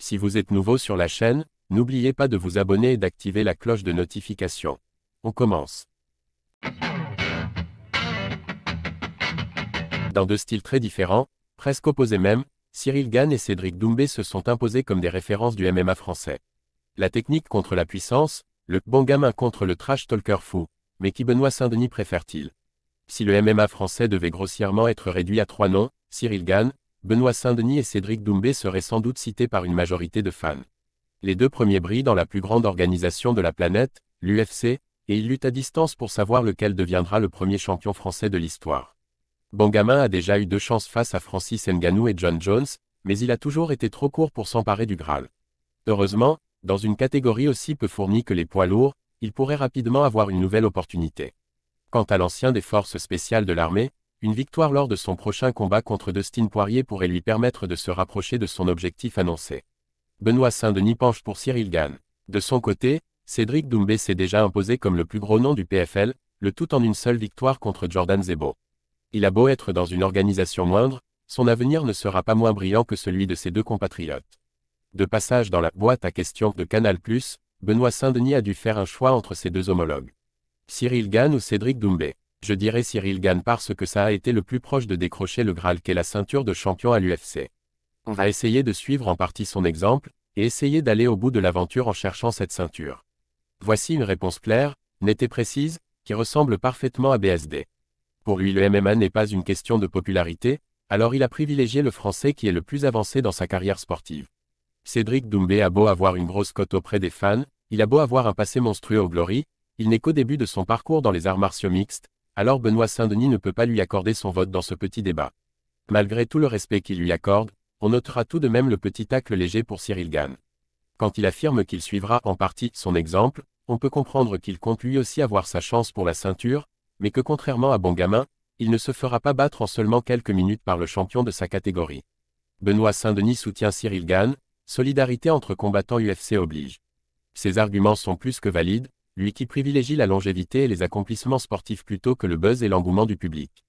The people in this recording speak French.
Si vous êtes nouveau sur la chaîne, n'oubliez pas de vous abonner et d'activer la cloche de notification. On commence. Dans deux styles très différents, presque opposés même, Cyril Gane et Cédric Doumbé se sont imposés comme des références du MMA français. La technique contre la puissance, le bon gamin contre le trash talker fou, mais qui Benoît Saint-Denis préfère-t-il? Si le MMA français devait grossièrement être réduit à trois noms, Cyril Gane, Benoît Saint-Denis et Cédric Doumbé seraient sans doute cités par une majorité de fans. Les deux premiers brillent dans la plus grande organisation de la planète, l'UFC, et ils luttent à distance pour savoir lequel deviendra le premier champion français de l'histoire. Bongamin a déjà eu deux chances face à Francis Ngannou et John Jones, mais il a toujours été trop court pour s'emparer du Graal. Heureusement, dans une catégorie aussi peu fournie que les poids lourds, il pourrait rapidement avoir une nouvelle opportunité. Quant à l'ancien des forces spéciales de l'armée, une victoire lors de son prochain combat contre Dustin Poirier pourrait lui permettre de se rapprocher de son objectif annoncé. Benoît Saint-Denis penche pour Cyril Gane. De son côté, Cédric Doumbé s'est déjà imposé comme le plus gros nom du PFL, le tout en une seule victoire contre Jordan Zebo. Il a beau être dans une organisation moindre, son avenir ne sera pas moins brillant que celui de ses deux compatriotes. De passage dans la boîte à questions de Canal+, Benoît Saint-Denis a dû faire un choix entre ses deux homologues. Cyril Gane ou Cédric Doumbé? Je dirais Cyril Gane parce que ça a été le plus proche de décrocher le Graal qu'est la ceinture de champion à l'UFC. On va essayer de suivre en partie son exemple, et essayer d'aller au bout de l'aventure en cherchant cette ceinture. Voici une réponse claire, nette et précise, qui ressemble parfaitement à BSD. Pour lui le MMA n'est pas une question de popularité, alors il a privilégié le français qui est le plus avancé dans sa carrière sportive. Cédric Doumbé a beau avoir une grosse cote auprès des fans, il a beau avoir un passé monstrueux au Glory, il n'est qu'au début de son parcours dans les arts martiaux mixtes, alors Benoît Saint-Denis ne peut pas lui accorder son vote dans ce petit débat. Malgré tout le respect qu'il lui accorde, on notera tout de même le petit tacle léger pour Cyril Gane. Quand il affirme qu'il suivra en partie son exemple, on peut comprendre qu'il compte lui aussi avoir sa chance pour la ceinture, mais que contrairement à Bongamin, il ne se fera pas battre en seulement quelques minutes par le champion de sa catégorie. Benoît Saint-Denis soutient Cyril Gane, solidarité entre combattants UFC oblige. Ses arguments sont plus que valides, lui qui privilégie la longévité et les accomplissements sportifs plutôt que le buzz et l'engouement du public.